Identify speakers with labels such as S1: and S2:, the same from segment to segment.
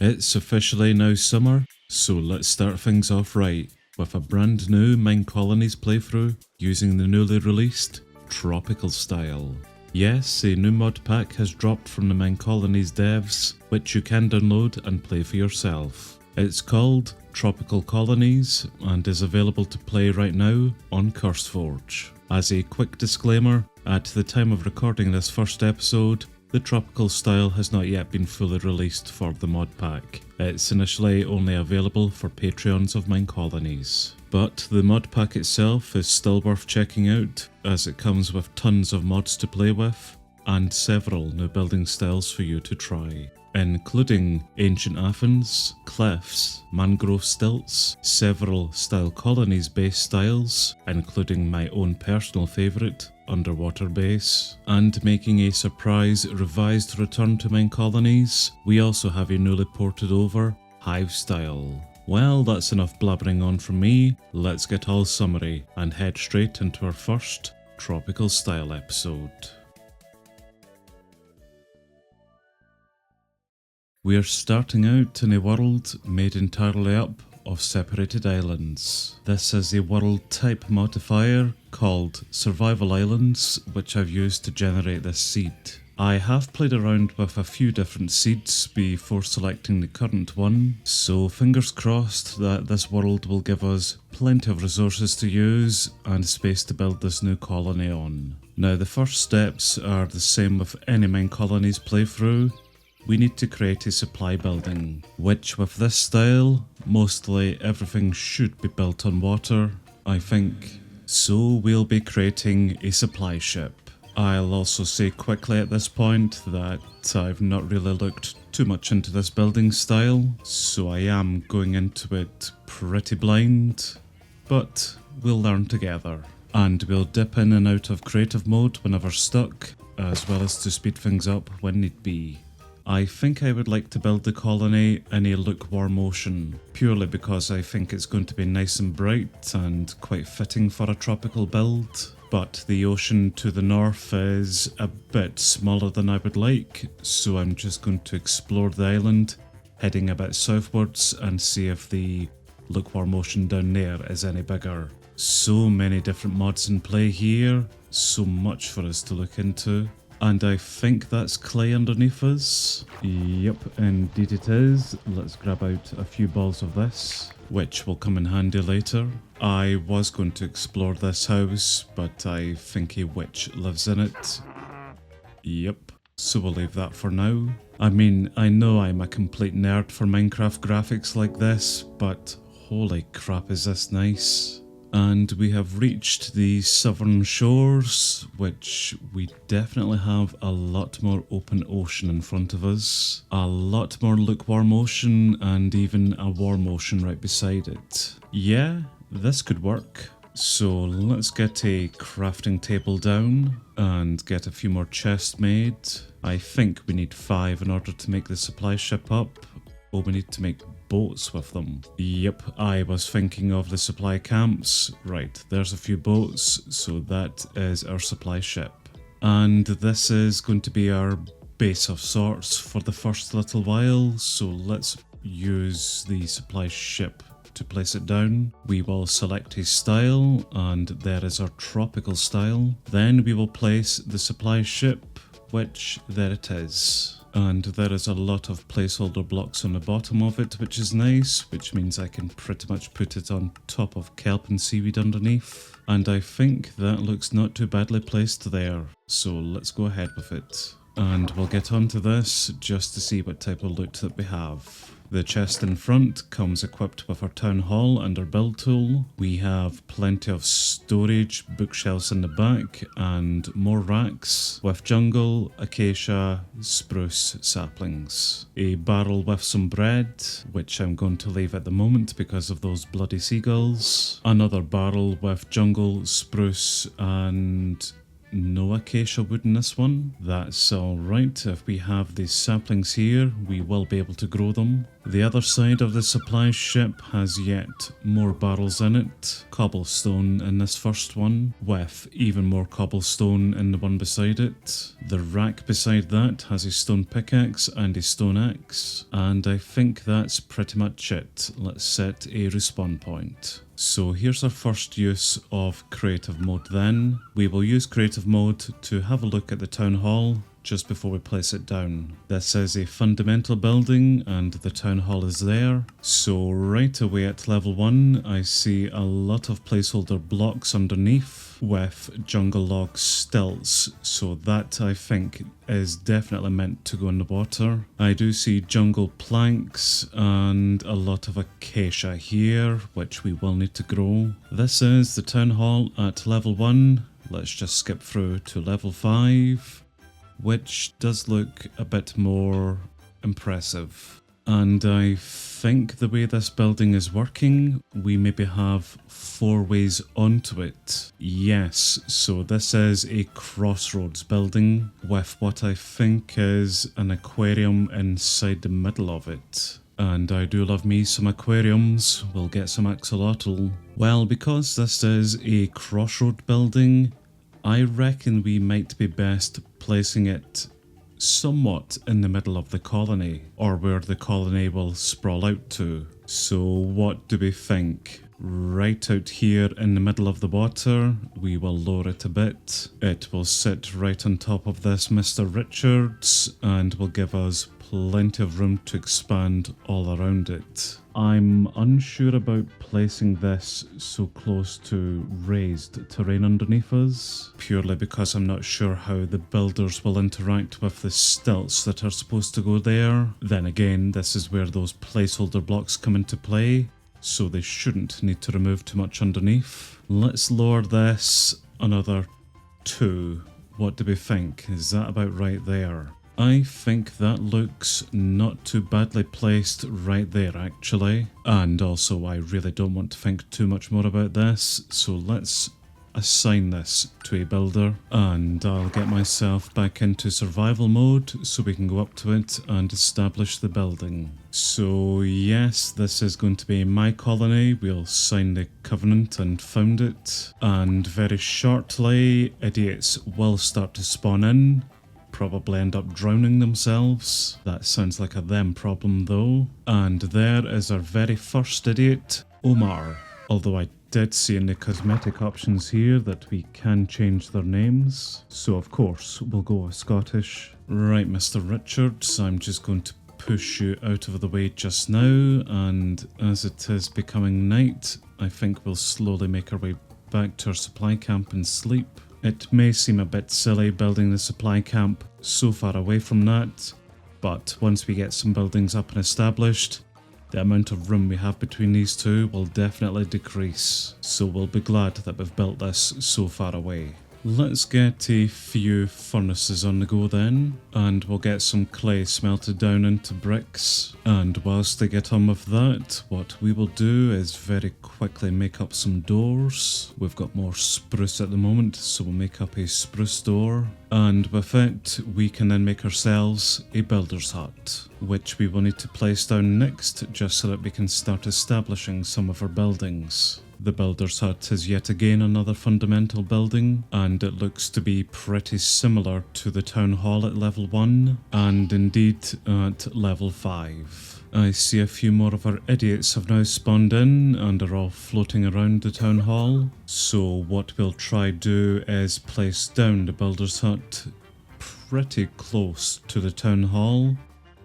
S1: It's officially now summer, so let's start things off right with a brand new MineColonies playthrough using the newly released Tropical Style. Yes, a new mod pack has dropped from the MineColonies devs, which you can download and play for yourself. It's called Tropical Colonies and is available to play right now on CurseForge. As a quick disclaimer, at the time of recording this first episode, the Tropical Style has not yet been fully released for the mod pack. It's initially only available for Patreons of MineColonies. But the mod pack itself is still worth checking out, as it comes with tons of mods to play with, and several new building styles for you to try, including Ancient Athens, Cliffs, Mangrove Stilts, several Style Colonies base styles, including my own personal favourite, Underwater Base, and making a surprise revised return to MineColonies, we also have a newly ported over Hive Style. Well, that's enough blabbering on from me. Let's get all summary and head straight into our first Tropical Style episode. We are starting out in a world made entirely up of separated islands. This is a world type modifier called Survival Islands, which I've used to generate this seed. I have played around with a few different seeds before selecting the current one, so fingers crossed that this world will give us plenty of resources to use and space to build this new colony on. Now, the first steps are the same with any MineColonies playthrough. We need to create a supply building, which with this style, mostly everything should be built on water, I think. So we'll be creating a supply ship. I'll also say quickly at this point that I've not really looked too much into this building style, so I am going into it pretty blind, but we'll learn together. And we'll dip in and out of creative mode whenever stuck, as well as to speed things up when need be. I think I would like to build the colony in a lukewarm ocean, purely because I think it's going to be nice and bright and quite fitting for a tropical build. But the ocean to the north is a bit smaller than I would like, so I'm just going to explore the island, heading a bit southwards and see if the lukewarm ocean down there is any bigger. So many different mods in play here, so much for us to look into. And I think that's clay underneath us. Yep, indeed it is. Let's grab out a few balls of this, which will come in handy later. I was going to explore this house, but I think a witch lives in it. Yep, so we'll leave that for now. I mean, I know I'm a complete nerd for Minecraft graphics like this, but holy crap is this nice. And we have reached the southern shores, which we definitely have a lot more open ocean in front of us. A lot more lukewarm ocean and even a warm ocean right beside it. Yeah, this could work. So let's get a crafting table down and get a few more chests made. I think we need 5 in order to make the supply ship up. Oh, we need to make boats with them. Yep, I was thinking of the supply camps. Right, there's a few boats, so that is our supply ship. And this is going to be our base of sorts for the first little while, so let's use the supply ship to place it down. We will select a style, and there is our tropical style. Then we will place the supply ship, which there it is. And there is a lot of placeholder blocks on the bottom of it, which is nice, which means I can pretty much put it on top of kelp and seaweed underneath. And I think that looks not too badly placed there, so let's go ahead with it. And we'll get onto this just to see what type of loot that we have. The chest in front comes equipped with our town hall and our build tool. We have plenty of storage, bookshelves in the back, and more racks with jungle, acacia, spruce saplings. A barrel with some bread, which I'm going to leave at the moment because of those bloody seagulls. Another barrel with jungle, spruce, and no acacia wood in this one. That's alright. If we have these saplings here, we will be able to grow them. The other side of the supply ship has yet more barrels in it. Cobblestone in this first one, with even more cobblestone in the one beside it. The rack beside that has a stone pickaxe and a stone axe. And I think that's pretty much it. Let's set a respawn point. So here's our first use of creative mode then. We will use creative mode to have a look at the town hall just before we place it down. This is a fundamental building and the town hall is there. So right away at level 1 I see a lot of placeholder blocks underneath with jungle log stilts, so that I think is definitely meant to go in the water. I do see jungle planks and a lot of acacia here, which we will need to grow. This is the town hall at level 1. Let's just skip through to level 5. Which does look a bit more impressive. And I think the way this building is working, we maybe have 4 ways onto it. Yes, so this is a crossroads building with what I think is an aquarium inside the middle of it. And I do love me some aquariums. We'll get some axolotl. Well, because this is a crossroad building, I reckon we might be best placing it somewhat in the middle of the colony, or where the colony will sprawl out to. So what do we think? Right out here in the middle of the water, we will lower it a bit. It will sit right on top of this Mr. Richards and will give us plenty of room to expand all around it. I'm unsure about placing this so close to raised terrain underneath us, purely because I'm not sure how the builders will interact with the stilts that are supposed to go there. Then again, this is where those placeholder blocks come into play, so they shouldn't need to remove too much underneath. Let's lower this another 2. What do we think? Is that about right there? I think that looks not too badly placed right there actually. And also I really don't want to think too much more about this, so let's assign this to a builder, and I'll get myself back into survival mode so we can go up to it and establish the building. So yes, this is going to be my colony. We'll sign the covenant and found it, and very shortly idiots will start to spawn in. Probably end up drowning themselves. That sounds like a them problem though. And there is our very first idiot, Omar. Although I did see in the cosmetic options here that we can change their names. So of course we'll go with Scottish. Right, Mr. Richards, I'm just going to push you out of the way just now, and as it is becoming night, I think we'll slowly make our way back to our supply camp and sleep. It may seem a bit silly building the supply camp so far away from that, but once we get some buildings up and established, the amount of room we have between these two will definitely decrease, so we'll be glad that we've built this so far away. Let's get a few furnaces on the go then, and we'll get some clay smelted down into bricks. And whilst they get on with that, what we will do is very quickly make up some doors. We've got more spruce at the moment, so we'll make up a spruce door. And with it, we can then make ourselves a builder's hut, which we will need to place down next, just so that we can start establishing some of our buildings. The builder's hut is yet again another fundamental building, and it looks to be pretty similar to the town hall at level 1, and indeed at level 5. I see a few more of our idiots have now spawned in and are all floating around the town hall. So what we'll try do is place down the builder's hut pretty close to the town hall.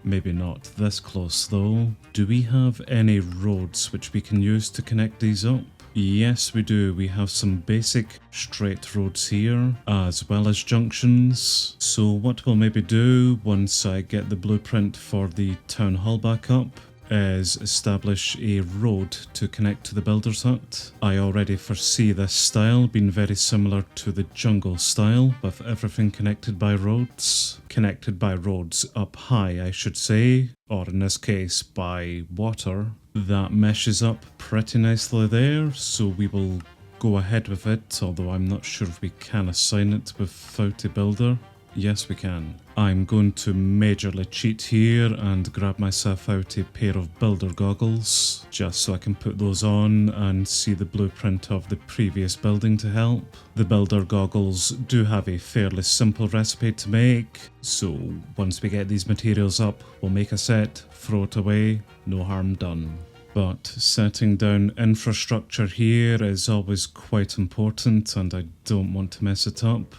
S1: Maybe not this close though. Do we have any roads which we can use to connect these up? Yes, we do. We have some basic straight roads here, as well as junctions. So what we'll maybe do once I get the blueprint for the town hall back up is establish a road to connect to the builder's hut. I already foresee this style being very similar to the jungle style, with everything connected by roads. Connected by roads up high, I should say, or in this case by water. That meshes up pretty nicely there, so we will go ahead with it, although I'm not sure if we can assign it without a builder. Yes, we can. I'm going to majorly cheat here and grab myself out a pair of builder goggles, just so I can put those on and see the blueprint of the previous building to help. The builder goggles do have a fairly simple recipe to make, so once we get these materials up, we'll make a set, throw it away, no harm done. But setting down infrastructure here is always quite important and I don't want to mess it up.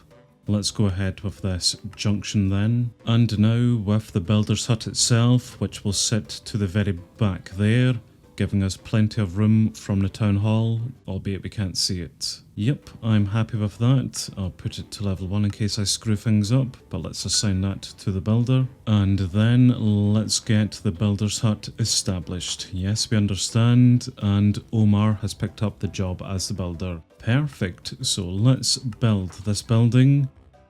S1: Let's go ahead with this junction then. And now with the builder's hut itself, which will sit to the very back there, giving us plenty of room from the town hall, albeit we can't see it. Yep, I'm happy with that. I'll put it to level 1 in case I screw things up, but let's assign that to the builder. And then let's get the builder's hut established. Yes, we understand, and Omar has picked up the job as the builder. Perfect, so let's build this building,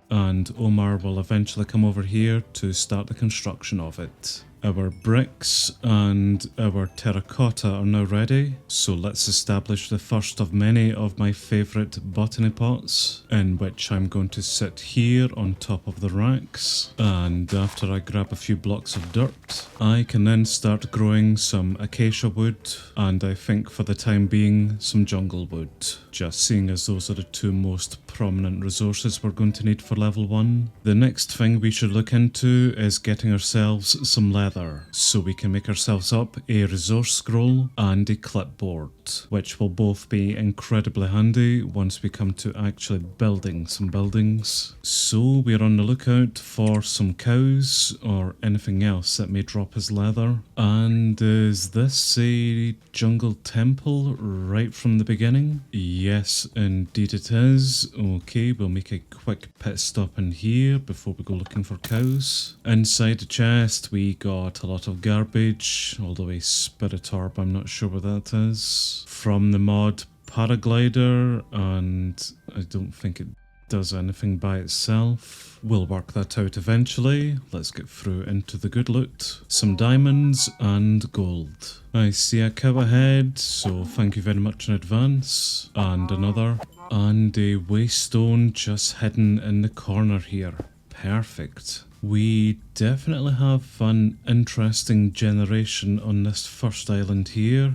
S1: and Omar will eventually come over here to start the construction of it. Our bricks and our terracotta are now ready, so let's establish the first of many of my favourite botany pots, in which I'm going to sit here on top of the racks, and after I grab a few blocks of dirt, I can then start growing some acacia wood, and I think for the time being some jungle wood, just seeing as those are the two most prominent resources we're going to need for level 1. The next thing we should look into is getting ourselves some leather, so we can make ourselves up a resource scroll and a clipboard, which will both be incredibly handy once we come to actually building some buildings. So we're on the lookout for some cows or anything else that may drop as leather. And is this a jungle temple right from the beginning? Yes, indeed it is. Okay, we'll make a quick pit stop in here before we go looking for cows. Inside the chest we got a lot of garbage, although a spirit orb, I'm not sure what that is, from the mod paraglider, and I don't think it does anything by itself. We'll work that out eventually. Let's get through into the good loot. Some diamonds and gold. I see a cow ahead, so thank you very much in advance. And another. And a waystone just hidden in the corner here. Perfect. We definitely have an interesting generation on this first island here.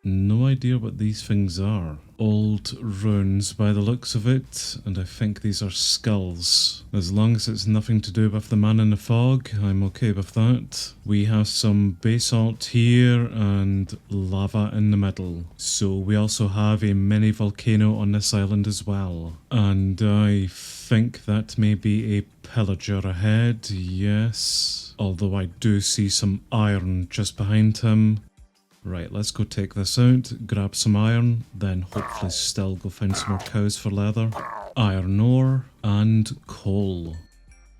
S1: No idea what these things are. Old ruins by the looks of it, and I think these are skulls. As long as it's nothing to do with the man in the fog, I'm okay with that. We have some basalt here and lava in the middle. So we also have a mini volcano on this island as well. And I think that may be a pillager ahead, yes. Although I do see some iron just behind him. Right, let's go take this out, grab some iron, then hopefully still go find some more cows for leather. Iron ore and coal.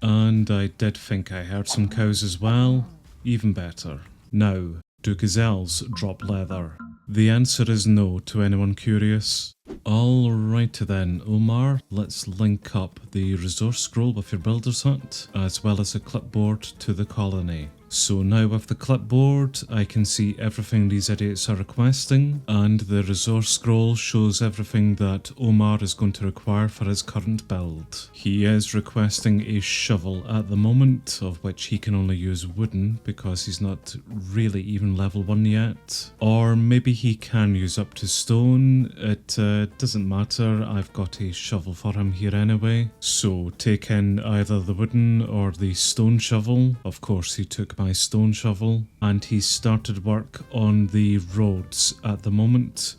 S1: And I did think I heard some cows as well. Even better. Now, do gazelles drop leather? The answer is no to anyone curious. Alrighty then, Omar, let's link up the resource scroll with your builder's hut, as well as a clipboard to the colony. So now with the clipboard, I can see everything these idiots are requesting, and the resource scroll shows everything that Omar is going to require for his current build. He is requesting a shovel at the moment, of which he can only use wooden because he's not really even level 1 yet. Or maybe he can use up to stone, it doesn't matter, I've got a shovel for him here anyway. So take in either the wooden or the stone shovel. Of course he took my stone shovel, and he started work on the roads at the moment.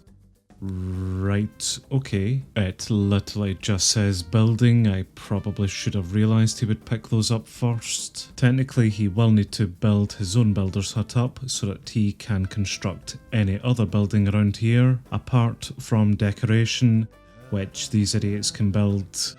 S1: Right, okay. It literally just says building. I probably should have realised he would pick those up first. Technically he will need to build his own builder's hut up so that he can construct any other building around here, apart from decoration, which these idiots can build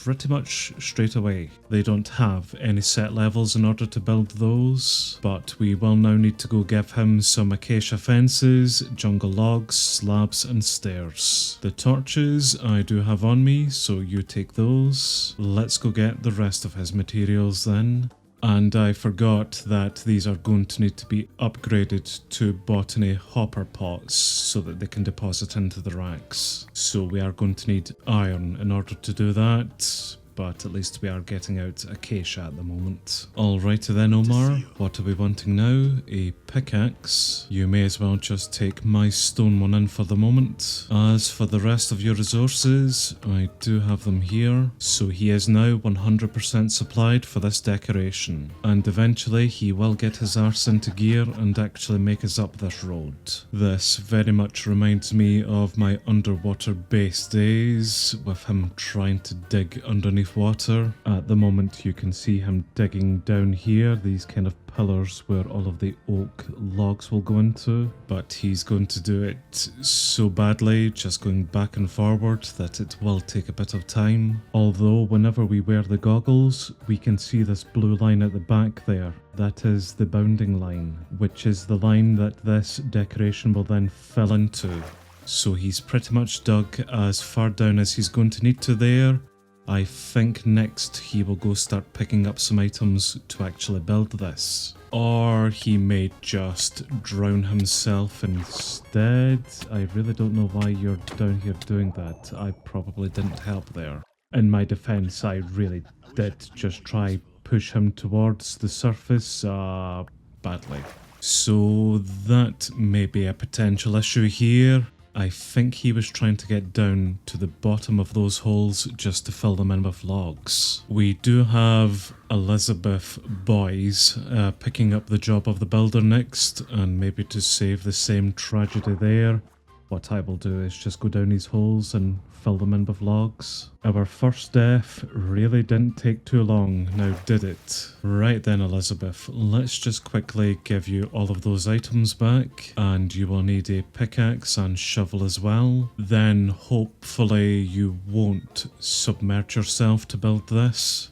S1: pretty much straight away. They don't have any set levels in order to build those, but we will now need to go give him some acacia fences, jungle logs, slabs and stairs. The torches I do have on me, so you take those. Let's go get the rest of his materials then. And I forgot that these are going to need to be upgraded to botany hopper pots so that they can deposit into the racks. So we are going to need iron in order to do that. But at least we are getting out acacia at the moment. Alrighty then, Omar, what are we wanting now? A pickaxe. You may as well just take my stone one in for the moment. As for the rest of your resources, I do have them here. So he is now 100% supplied for this decoration. And eventually he will get his arse into gear and actually make us up this road. This very much reminds me of my underwater base days, with him trying to dig underneath water. At the moment you can see him digging down here, these kind of pillars where all of the oak logs will go into, but he's going to do it so badly, just going back and forward, that it will take a bit of time. Although whenever we wear the goggles, we can see this blue line at the back there. That is the bounding line, which is the line that this decoration will then fill into. So he's pretty much dug as far down as he's going to need to there. I think next he will go start picking up some items to actually build this. Or he may just drown himself instead. I really don't know why you're down here doing that. I probably didn't help there. In my defense, I really did just try push him towards the surface badly. So that may be a potential issue here. I think he was trying to get down to the bottom of those holes just to fill them in with logs. We do have Elizabeth Boys picking up the job of the builder next, and maybe to save the same tragedy there, what I will do is just go down these holes and fill them in with logs. Our first death really didn't take too long, now did it? Right then, Elizabeth, let's just quickly give you all of those items back, and you will need a pickaxe and shovel as well. Then hopefully you won't submerge yourself to build this.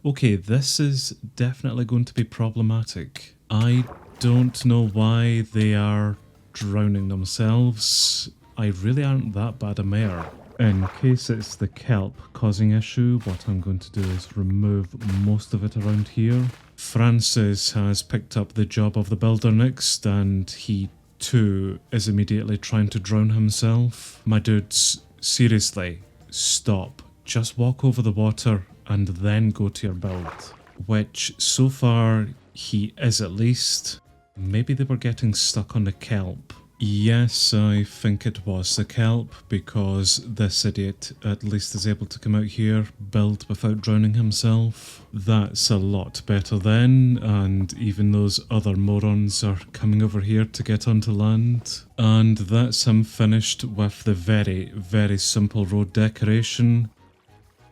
S1: Okay, this is definitely going to be problematic. I don't know why they are drowning themselves. I really aren't that bad a mayor. In case it's the kelp causing issue, what I'm going to do is remove most of it around here. Francis has picked up the job of the builder next, and he too is immediately trying to drown himself. My dudes, seriously, stop. Just walk over the water and then go to your build. Which, so far, he is at least. Maybe they were getting stuck on the kelp. Yes, I think it was the kelp, because this idiot at least is able to come out here, build without drowning himself. That's a lot better then, and even those other morons are coming over here to get onto land. And that's him finished with the very, very simple road decoration.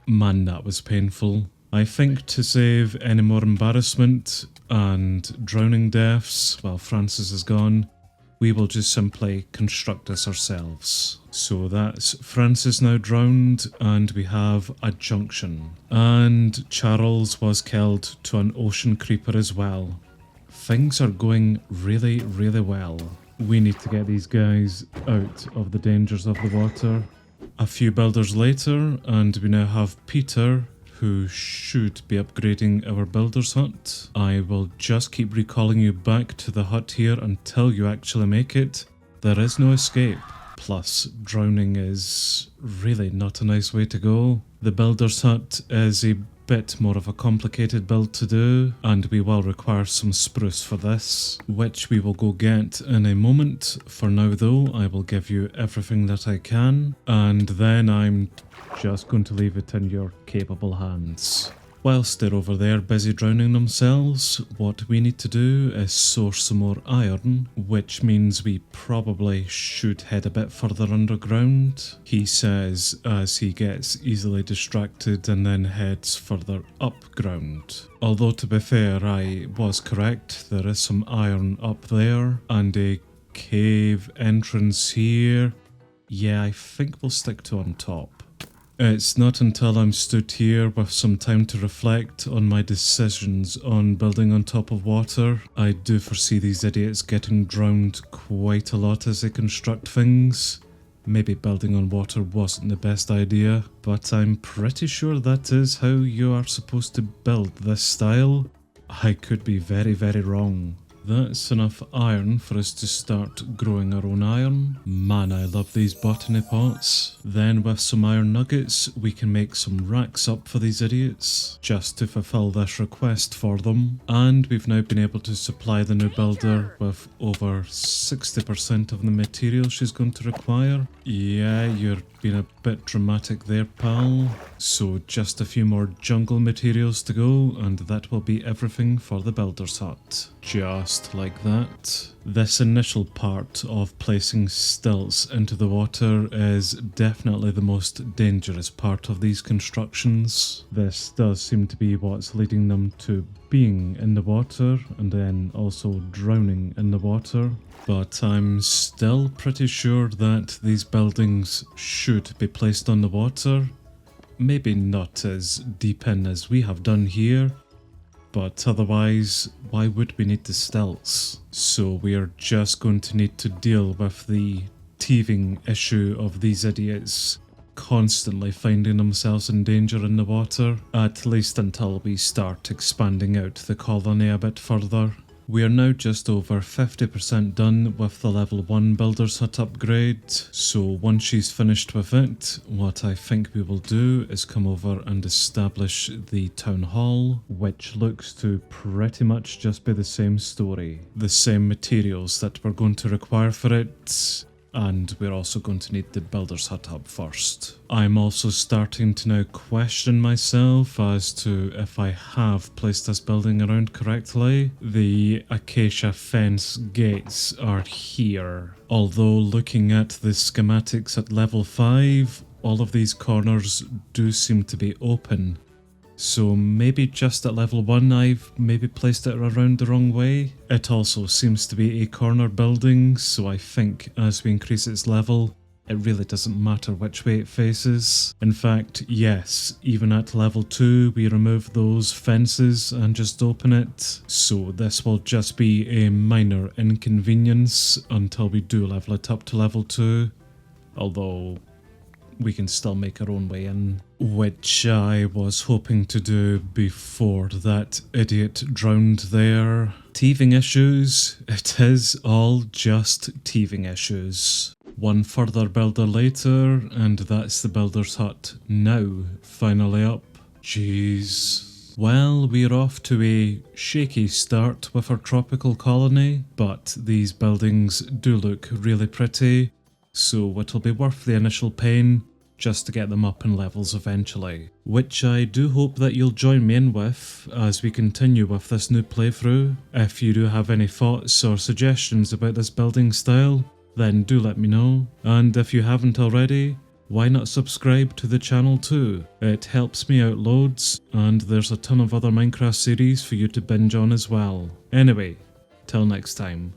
S1: Man, that was painful. I think to save any more embarrassment and drowning deaths while Francis is gone, we will just simply construct this ourselves. So that's Francis now drowned, and we have a junction. And Charles was killed to an ocean creeper as well. Things are going really, really well. We need to get these guys out of the dangers of the water. A few builders later, and we now have Peter, who should be upgrading our builder's hut. I will just keep recalling you back to the hut here until you actually make it. There is no escape. Plus, drowning is really not a nice way to go. The builder's hut is a bit more of a complicated build to do, and we will require some spruce for this, which we will go get in a moment. For now though, I will give you everything that I can, and then I'm just going to leave it in your capable hands. Whilst they're over there busy drowning themselves, what we need to do is source some more iron, which means we probably should head a bit further underground, he says as he gets easily distracted and then heads further upground. Although to be fair, I was correct, there is some iron up there and a cave entrance here. Yeah, I think we'll stick to on top. It's not until I'm stood here with some time to reflect on my decisions on building on top of water. I do foresee these idiots getting drowned quite a lot as they construct things. Maybe building on water wasn't the best idea, but I'm pretty sure that is how you are supposed to build this style. I could be very, very wrong. That's enough iron for us to start growing our own iron. Man, I love these botany pots. Then with some iron nuggets, we can make some racks up for these idiots, just to fulfill this request for them. And we've now been able to supply the new builder with over 60% of the material she's going to require. Yeah, you're being a bit dramatic there, pal. So just a few more jungle materials to go, and that will be everything for the builder's hut. Just like that. This initial part of placing stilts into the water is definitely the most dangerous part of these constructions. This does seem to be what's leading them to being in the water and then also drowning in the water. But I'm still pretty sure that these buildings should be placed on the water. Maybe not as deep in as we have done here, but otherwise, why would we need the stilts? So we are just going to need to deal with the teething issue of these idiots constantly finding themselves in danger in the water, at least until we start expanding out the colony a bit further. We are now just over 50% done with the level 1 builder's hut upgrade, so once she's finished with it, what I think we will do is come over and establish the town hall, which looks to pretty much just be the same story. The same materials that we're going to require for it, and we're also going to need the builder's hut up first. I'm also starting to now question myself as to if I have placed this building around correctly. The acacia fence gates are here. Although looking at the schematics at level 5, all of these corners do seem to be open. So maybe just at level 1 I've maybe placed it around the wrong way. It also seems to be a corner building, so I think as we increase its level, it really doesn't matter which way it faces. In fact, yes, even at level 2 we remove those fences and just open it. So this will just be a minor inconvenience until we do level it up to level 2. Although we can still make our own way in, which I was hoping to do before that idiot drowned there. Teething issues? It is all just teething issues. One further builder later, and that's the builder's hut now finally up. Jeez. Well, we're off to a shaky start with our tropical colony, but these buildings do look really pretty. So it'll be worth the initial pain just to get them up in levels eventually. Which I do hope that you'll join me in with as we continue with this new playthrough. If you do have any thoughts or suggestions about this building style, then do let me know. And if you haven't already, why not subscribe to the channel too? It helps me out loads, and there's a ton of other Minecraft series for you to binge on as well. Anyway, till next time.